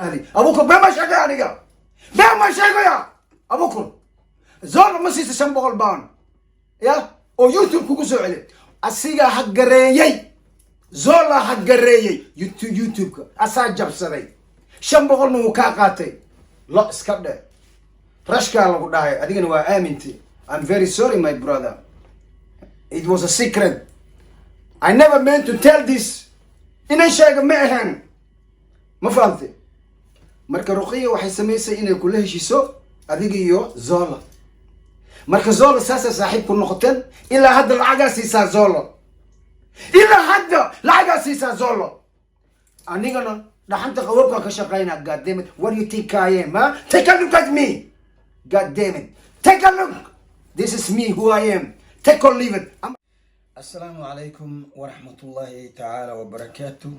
هذه ابوكم بما شقا يعني بما شقا يا ابوكم زول ما سيس شنبو غلبان يا او يوتيوب كوكو سو علي اسيغا حقريي زولا حقريي يوتيوب اسا جبسري شنبو غلنو كا قاتي لا اسكبده رشكا لو داي ادينا وا امنتي I'm very sorry my brother it was a secret I never meant to tell this inay sheega ma ahan ma fahamtay marka ruqiya waxay sameysay inay kula heshiiso adiga iyo Zola marka Zola saasa saaxiib ku noqoteen ilaa hadda lacagaas siisaa Zola ilaa hadda lacagaas siisaa Zola anigana dhaxanta qawabka ka shaqeynaa god damn it what do you think I am huh? Take a look at me god damn it take a look this is me who I am take or leave it Assalamu alaikum wa rahmatullahi ta'ala wa barakatuh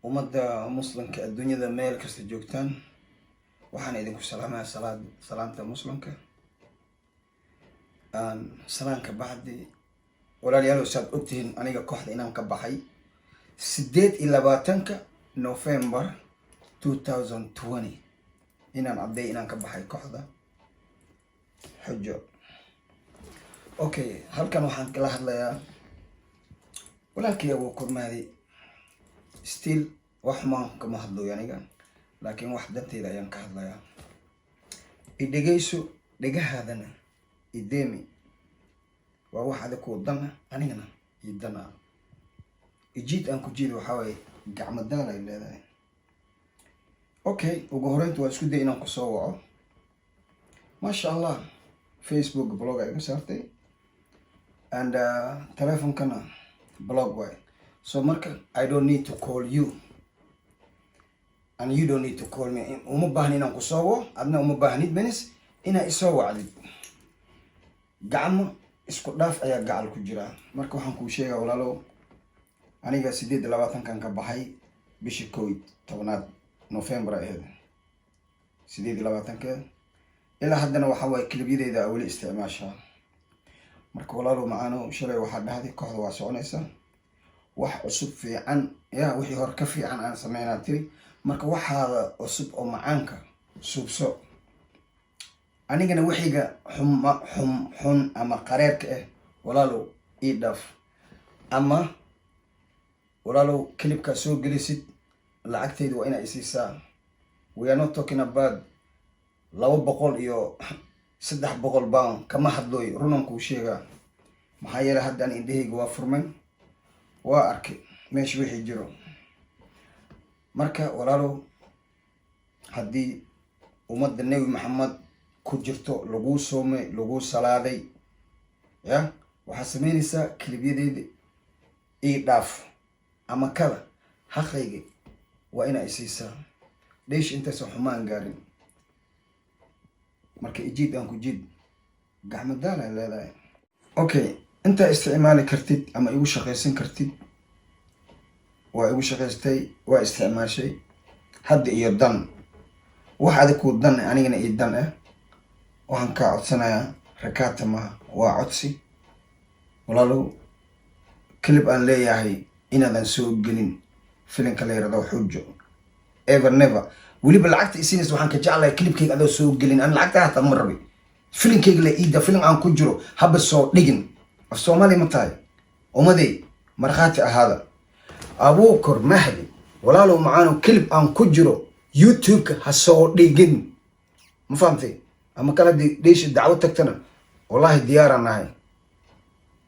ummadda muslimka adduunyada meel kasta joogtaan waxaan idinku salaamayaa salaamta muslimka salaanka bacdi walaalayaal saad ogtihiin aniga kooxda inaan ka baxay 28 November 2020 inaan caday inaan ka baxay kooxda xujo okay halkan waxaan kala hadlayaa walaalkay Abu Kurmaadi still wax ma kama hadlo aniga laakiin wax danteeda ayaan ka hadlayaa idageyso dhagahaadana idemi waa wax adag oo dan anigana idana ijid aan ku jiido waxa way gacmo daal ay leedahay okay ugu horeynta waa isku day inaan ku soo waco masha Allah Facebook blog ay ka saartay and telephone kana blog way so marka I don't need to call you and you don't need to call me uma baahni inaan ku soo waco adna uma baahnid benis ina isoo wacdid gacmo isku dhaaf ayaa gacal ku jira marka waxaan ku sheegaa walaalo aniga 28 kan ka baxay bishii 11 November aheed 28 ilaa haddana waxa way klibideeda wali isticmaashaa marka walaalo macaano shalay waxa dhahday kooxda waa soconaysa wax cusub fiican yaa wixii hor ka fiican aan sameynaa tiri marka waxa cusub oo macaanka subso anigana wixiga xun ama qareerka ah walaalo ii dhaaf ama walaalo klibka soo gelisid lacagteedu waa ina isiisaa we are not talking about 200 iyo 300 pound kama hadlooy runan ku sheega maxaa yeelay hadda indhahayga waa furmay waa arkay meesha wixii jiro marka walaalo haddii ummadda Nabi Maxamed ku jirto lagu soomay lagu salaaday ya waxa sameynaysa klibiyadeeda ii dhaaf ama kala xaqayga waa ina isiisaa deesh inta soo xumaan gaarin marka ijid aan ku jid gacmo daal ay leedahay okay inta isticmaali kartid ama igu shaqeysan kartid waa igu shaqeystay waa isticmaashay hadda iyo dan wax adag ku dan anigana ii dan ah waxaan ka codsanayaa rakaata ma waa codsi walaalo clip aan leeyahay inaadan soo gelin filimka la yiraahdo xujo ever never waliba lacagta isinis waxaan ka jeclahay clipkayga adoo soo gelin aan lacagta hata ma rabi filimkayga la iida filim aan ku jiro haba soo dhigin af Soomaali ma tahay umaday marxaati ahaada Abu Kurmaadi walaalo macaano clip aan ku jiro YouTube ha soo dhigin ma fahamtay ama kala deesh dacwo tagtana wallahi diyaaranahay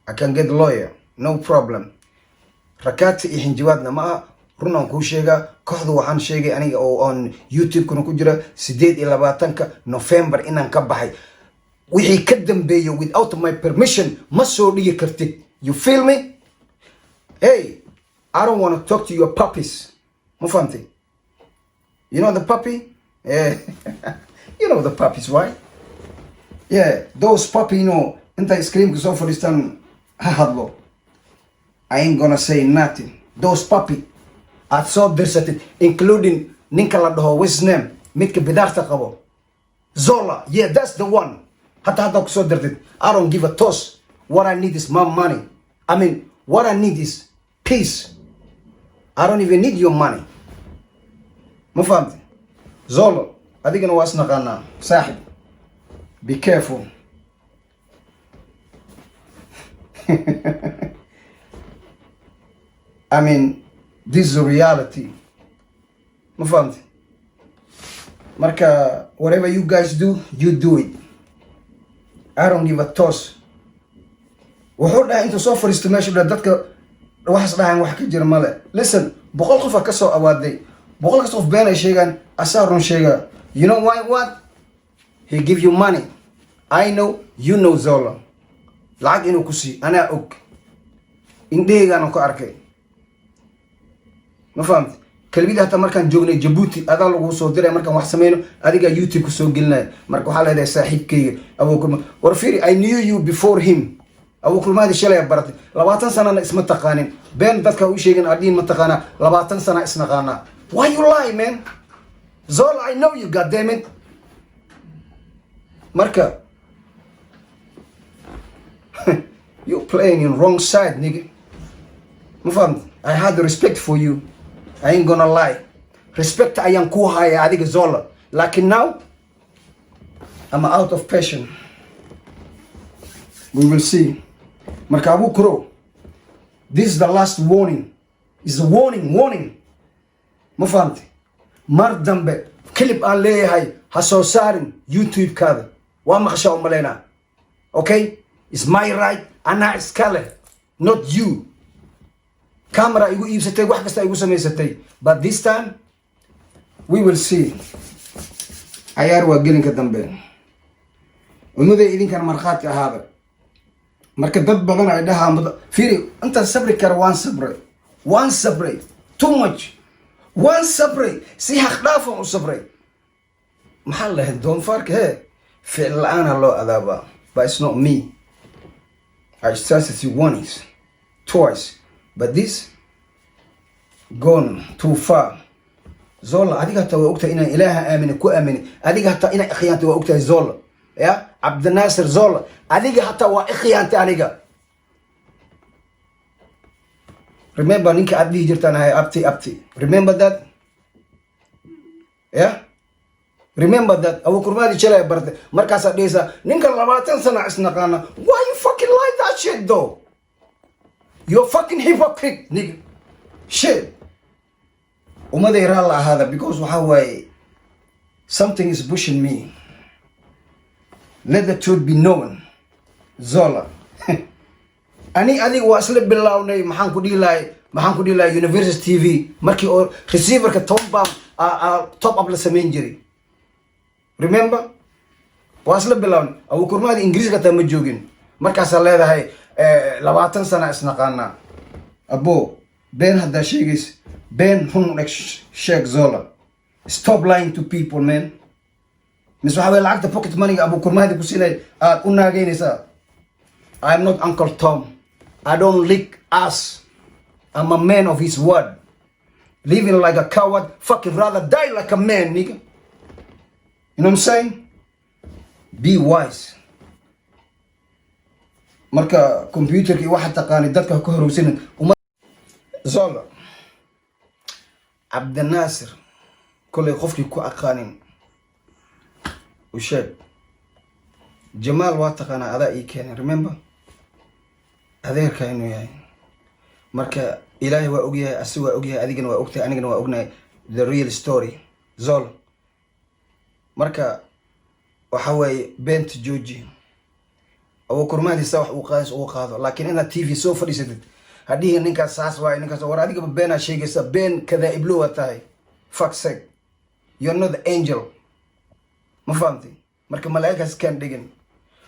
I can get lawyer no problem rakaati iyo hinjiwaadna ma runan ku sheega kooxdu waxaan sheegay aniga oo on YouTube kuna ku jira 28 November inaan ka baxay wixii ka dambeeyo without my permission ma soo dhigi kartid you feel me hey I don't want to talk to your puppies ma fahamtay you know the puppy yeah you know the puppies right yeah those puppy you know inta scream so for distan hadlo I ain't gonna say nothing those puppy at so dirsated including ninka la dhaho what's name midka bidaarta qabo Zola yeah that's the one hata ku soo dirtid I don't give a toss what I need is my money I mean what I need is peace I don't even need your money ما فهمت زولو أديك نواسنا قانا صاحب be careful I mean this is a reality ما فهمت marka whatever you guys do you do it I don't give a toss wuxuu dhahay inta soo fariisto meesha dadka waxas dhahan wax ka jira male listen boqol qof ka soo awaaday boqol qof been ay sheegan asaarun sheega you know why what he give you money I know you know Zolo lacag inuu ku sii ana og indheegaan ku arkay ma fahmti kalbida hata markaan joognay Djibouti adaa lagu soo diray markaan wax sameeyno adiga YouTube ku soo gelinay marka waxa leedahay saaxiibkayga Abu war fiiri I knew you before him Abu Kulmaadi shalay baratay 20 sano isma taqaanin been dadka u sheegin adiin ma taqaana 20 sano isna qaana why you lie man Zolo I know you god damn it marka you playing in wrong side nigga ma fahmt I had respect for you I ain't gonna lie respect ayaan ku haya adiga Zolo lakin now I'm out of passion we will see marka Abu Kuro this is the last warning is a warning ma fahmt mar dambe clip aan leeyahay ha soo saarin YouTube kaada waa maqashaa u maleena okay it's my right ana iskale not you camera igu iibsatay wax kasta igu sameysatay but this time we will see ayaar waa gelinka dambe unuday idinkan marqaadka ahaada marka dad badan ay dhahaan fiiri inta sabri kar waan sabray too much waan sabray si xaq dhaaf u sabray maxaa la doon fark he ficil la'aan loo adaaba but it's not me I started to once twice but this gone too far Zolo adiga hata waa ogtahay inaan ilaaha aamina ku aamini adiga hata inaan khiyaantay waa ogtahay Zolo ya Abd Nasir Zolo adiga hata waa khiyaantay aniga remember ninka aad dhihi jirtaan hay abti remember that yeah remember that Abu Kurmaadi chalay bartay markaas aad dhaysa ninka 20 sano isnaqaana why you fucking like that shit though you're fucking hypocrite nigga shit umaday raala ahada because waxa way something is pushing me let the truth be known Zola ani adiga waa isla bilawnay maxaan ku dhihi lahay University TV markii oo receiverka top up la sameyn jiray remember waa isla bilawnay Abu Kurmaadi Ingiriiska ta ma joogin markaas leedahay 20 sano isnaqaana abo ben hada sheegis ben hun sheeg Zola stop lying to people man mis waxa way lacagta pocket money Abu Kurmaadi ku siinay aad u naageynaysa I'm not Uncle Tom I don't lick ass I'm a man of his word living like a coward fucking rather die like a man nigga you know what I'm saying be wise marka computerki waxa taqaani dadka ku horowsan Zolo Abd Nasir kulay qofkii ku aqaanin u sheeg Jamal waa taqaana adaa ii keenay remember adeerka inuu yahay marka ilaahay waa ogyahay asiga waa ogyahay adigana waa ogtahay anigana waa ognahay the real story Zolo marka waxa way bent Georgie Abu Kurmaadi sax uu qaado laakiin ina TV soo fadhiisatid hadii ninka saas waay ninka war adiga beena sheegaysa been kada iblo watahay fuck sake you're not the angel ma fahamtay marka malaa'ikaas kan dhigin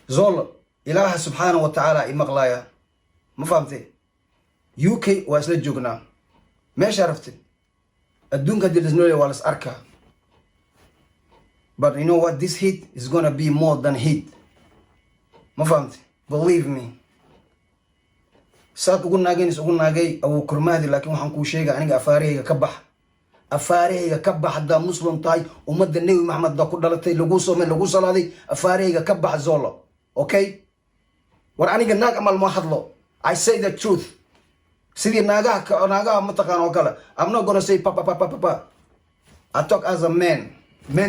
Zolo ilaaha subhanahu wa ta'ala imaqlaaya ma fahamtay UK waa isla joognaa meesha raftay adduunka dilisnooy waa las arkaa but you know what this hit is gonna be more than hit ma fahamtay believe me saad ugu naagay Abu Kurmaadi laakiin waxaan ku sheegay aniga afaareyga ka bax hadaa muslim tahay umada Nabi Maxamed da ku dhalatay lagu salaaday afaareyga ka bax Zolo okay war aniga naag amal ma hadlo I say the truth sidii naagaha ma taqaan oo kale I'm not gonna say papa I talk as a man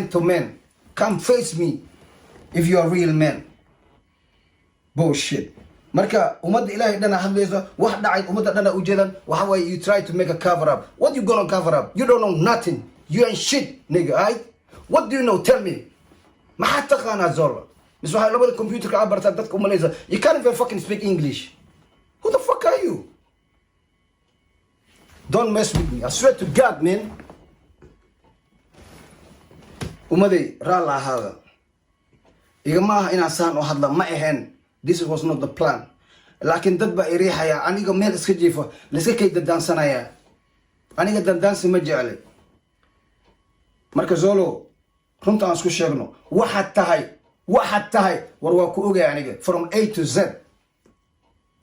to man. Come face me if you're a real man. Bullshit. Marka ummadda ilaahay dhana hadlayso wax dhacay ummadda dhana u jeedan waxa way you try to make a cover up. What you gonna cover up? You don't know nothing. You ain't shit, nigga, right? What do you know? Tell me. Ma hatta qana zola. Mis waxa labada computer ka abarta dadka u malaysa. You can't even fucking speak English. Who the fuck are you? Don't mess with me. I swear to God, man. Ummaday raala hada. Igama ina saan oo hadla ma ahayn. This was not the plan. Laakiin dad ba iriixaya aniga meel iska jiifo la iska kay dansanaya. Aniga dandansi ma jeclay. Marka Zolo runta aan isku sheegno waxaad tahay war waa ku ogay aniga from A to Z.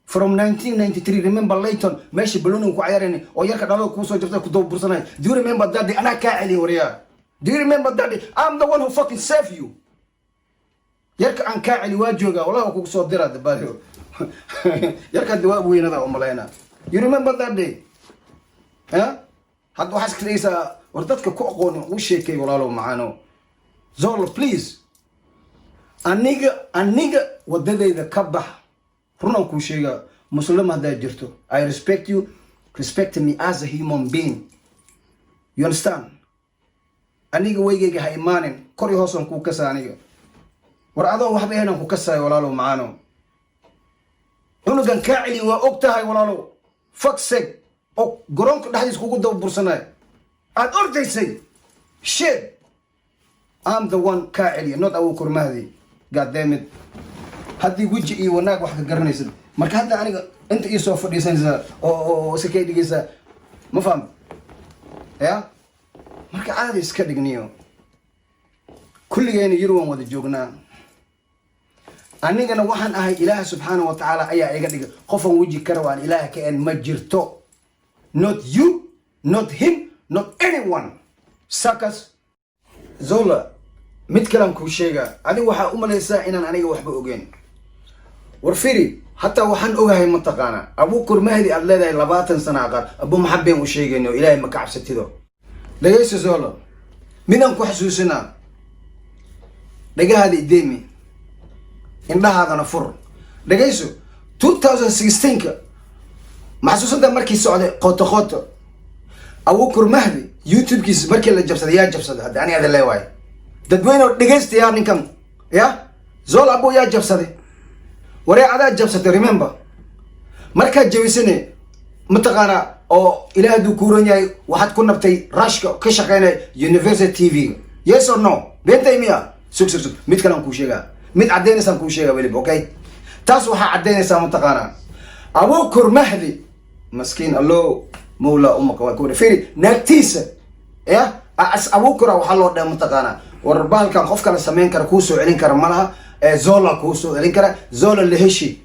From 1993, remember Layton, meshi balloon ku ciyaareen oo yarka dhalo ku soo jirtay ku doob bursanay. Do you remember that day? Ana ka celi wariya. Do you remember that day? I'm the one who fucking saved you. Yarka aan ka celi waa jooga wallahi ku soo diraa dabaalo. Yarka dawaab weynada oo malayna. You remember that day? Ha? Hadda waxaas kaleeysa war dadka ku aqoon u sheekay walaalo macaano. Zolo, please. Aniga wadadayda ka bax. Runan ku sheega Muslim hada jirto. I respect you. Respect me as a human being. You understand? Aniga weygayga ha imaanin. Kori hoosan ku kasa aniga. War adoo waxba ahayn ku kasay walaalo macaano. Unugan ka celi waa ogtahay walaalo. Fuck sake. Oo garoonka dhaxdiis kugu daba bursanay. Aad ordaysay. Shit. I'm the one ka celi, not Abu Kurmahdi. God damn it. Haddii wiji iyo wanaag wax ka garanaysid. Marka hadda aniga inta ii soo fadhiisanaysa oo sakay dhigaysa ma faham. Ya? Marka caadi iska dhigniyo. Kulligeena yirwan wada joognaa. Anigana waxaan ahay Ilaahay subhanahu wa ta'ala ayaa iga dhigay qofan wiji kara waan Ilaahay ka en ma jirto. Not you, not him, not anyone. Suckers. Zola, mid kalan ku sheega adiga waxa u malaysaa inaan aniga waxba ogeyn. War firi hatta waxaan ogahay mataqaana Abu Kurmahdi aad leedahay 20 sano aqar Abu Muhabbeen u sheegayno Ilaahay ma ka cabsatido. Dhageyso Zola, midaan ku xasuusina dhagahaadi deemi indhahaadana fur. Dhageyso 2016 maxsuusada markii socday qoto Abu Kurmahdi YouTube kiis markii la jabsaday yaa jabsaday hadda ani hada leeyahay dadweyne dhageystayaa ninkan ya Zola Abu yaa jabsaday waree adaa jabsatay remember marka jawisane mataqaana oo Ilaahay du kuuran yahay waxaad ku nabtay rashka ka shaqeynay University TV. Yes or no? Beentay miya sug mid kalan ku sheega mid cadeynaysan ku sheega waliba okay taas waxa cadeynaysa mataqaana Abu Kurmahdi مسكين الله مولا أمك وكوري فيري نكتيسة يا أس أبو كرا وحلو ده متقانا وربال كان خوف كان سمين كرا كوسو علين كرا مالها زولا كوسو علين كرا زولا اللي هشي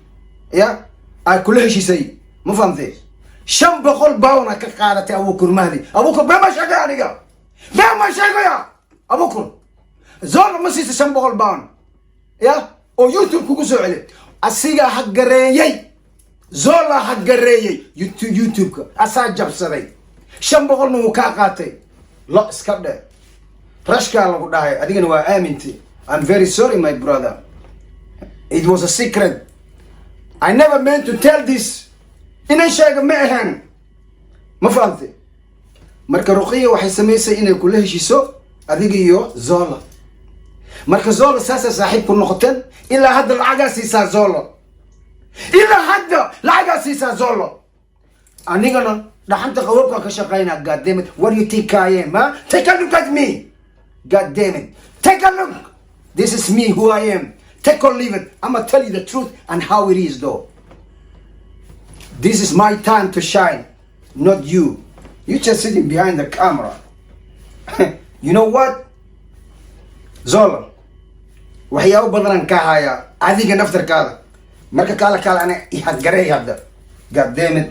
يا كل هشي سي مو فهمتي شم بقول باونا كقارة أبو كرمهدي أبو كر بما شجع نيجا بما شجع أبو كر زولا مسيس شم بقول باون يا أو يوتيوب كوسو علين السيجا حق ريي Zola haggareeyay YouTube ka asaa jabsaday 500 nuu ka qaatay la iska dhe rashka lagu dhahay adigana waa aaminti. I'm very sorry my brother, it was a secret. I never meant to tell this. Inay sheega ma ahan ma fahamtay. Marka Ruqiya waxay sameysay inay kula heshiiso adiga iyo Zola. Marka Zola saasa saaxiib ku noqoteen ilaa hadda lacag siisaa Zola. إلا حدا لا سيسا زولو أنيغانا دحنت قوبك كشقينا. God damn it, what do you think I am, huh? Take a look at me. God damn it, take a look. This is me, who I am. Take or leave it. I'ma tell you the truth and how it is though. This is my time to shine, not you. You just sitting behind the camera. You know what? Zola, waxyaabo badan ka haya adiga naftarkaada marka kala ana ihadgaray hadda. God damn it,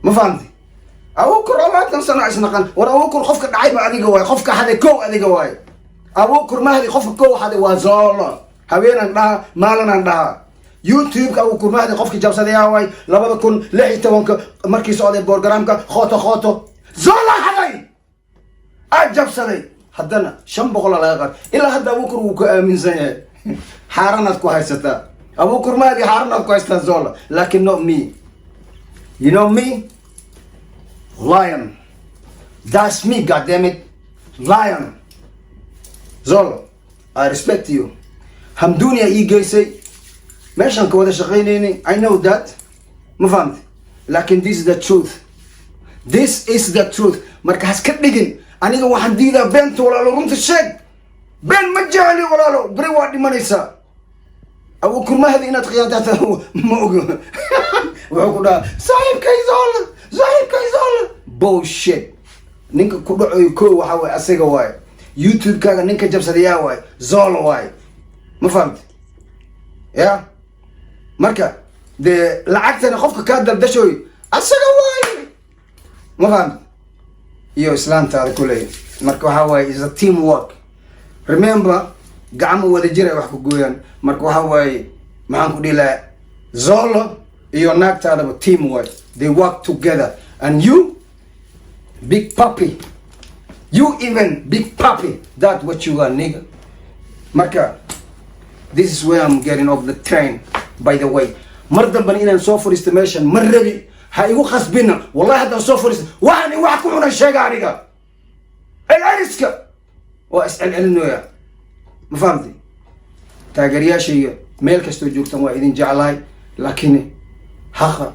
ma fahamti Abu Kurmahdi sana isnaqan war Abu Kur qofka dhacay ba adiga way qofka haday koow adiga way Abu Kurmahdi qofka koow haday waa Zola haweenan dhaha maalanan dhaha YouTube ka Abu Kurmahdi qofka jabsaday way 2016 markii socday programka khoto Zola haday أجاب صدي هدنا شن بقول على غير إلا هدا أبو بكر وكأمين زين حارنا كويس تا أبو بكر ما دي حارنا كويس تزول لكن not me you know me lion that's me goddammit lion زول I respect you همدوني إيجيسي ماشان كودا شغينيني I know that ما فهمت لكن this is the truth this is the truth marka haska dhigin aniga waxaan diidaa beenta walaalo runta sheeg been ma jecli walaalo bari waa dhimanaysaa abu kurmahdi inaad khiyaantaata ma ogo wuxuu ku dhaha saaxiibkay zool bullshit ninka ku dhacoy ko waxa way asaga waay youtube kaaga ninka jabsadayaa waay zool waay ma fahmti ya marka de lacagtana qofka ka daldashoy asaga waay ma fahmti iyo islaantaada kulay marka waxa way is a team work remember gacmo wada jir ay wax ku gooyaan marka waxa way maxaan ku dhilaa zolo iyo naagtaada team work they work together and you big puppy you even big puppy that what you are nigga marka this is where I'm getting off the train by the way mar damban inaan soo fariisto meeshan mar rabi ha igu khasbina wallahi haddaan soo fariisto waxaan wax ku cuna sheega aniga العرسكة واسأل علنويا ما فهمتي تاجرياشي ميل كستو جوكتن وايدين جعلاي لكن حقا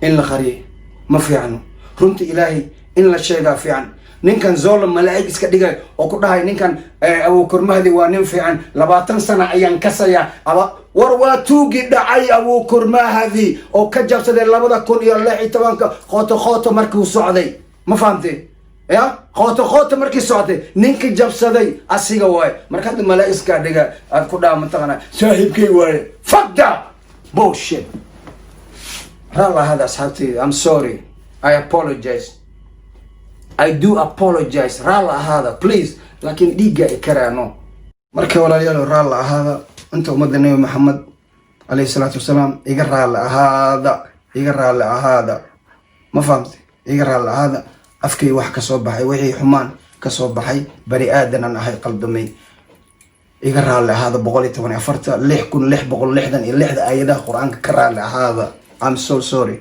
إن لخريه ما في عنه رنت إلهي إن لا شيء في عنه نين كان ظالم ملاك إسكديجا وكل هاي نين كان أبو كرمهدي وانين في عن لباتن سنة أيام كسيا أبا ورواتو جد عي أبو كرمهدي أو كجاب سدر لبدا كون يلا إتوانك خاطو مركو سعدي ما فهمتي يا خاطو مركي سعدي نينك جاب سدي أسيجا واي مركز ملاك إسكديجا كودا متغنا شاهد كي واي fuck that bullshit رالله هذا أصحابتي I'm sorry I apologize I do apologize رالله هذا please لكن ديجا إكرانو مركب ولا يلو رالله هذا أنت ومد النبي محمد عليه الصلاة والسلام يقرأ الله هذا ما فهمت يقرأ الله هذا أفكي واحد كصوبحي وحي حمان كصوبحي بري آدنا أنا هاي قلب دمي يقرأ الله هذا بقولي تبني أفرت لح كن لح بقول لحدا اللحدا أيده قرآن كرر الله هذا I'm so sorry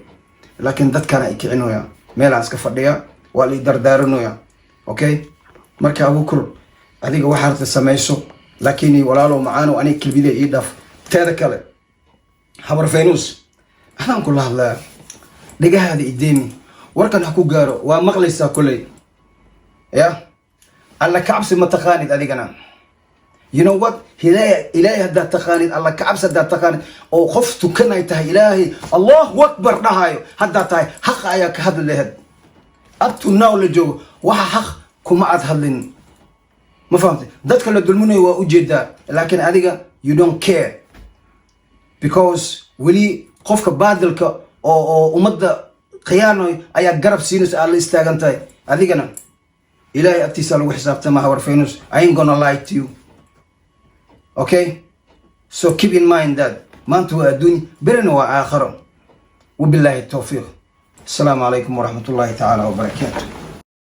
لكن ذات كان يكعنو يا ميلانس كفرديا واللي دردارنو يا أوكي مركا أبو كر هذيك واحد تسميسو لكني ولا له معانا وأنا كل بدي يدف تذكره حبر فينوس أنا أقول الله دقة هذه قدامي وركن حكوا جارو ومغلسة كلي يا الله كعبس ما تخانت هذيك أنا you know what إلهي هذا تخانت الله كعبس هذا تخانت أو خفت كنا يته إلهي الله أكبر نهاية هذا تاي حق أياك هذا اللي هاد up to now لجو وها حق كم أتهلن ما فهمت ذاتك اللي دلمني وأجدا لكن هذيك you don't care because ولي قفك بادلك أو مدة قيانو أيا قرب سينوس على استاجنتاي هذيك أنا إلهي اتصال وحساب تما هور فينوس I ain't gonna lie to you okay so keep in mind that ما أنتوا الدنيا برنا وآخر وبالله التوفيق السلام عليكم ورحمة الله تعالى وبركاته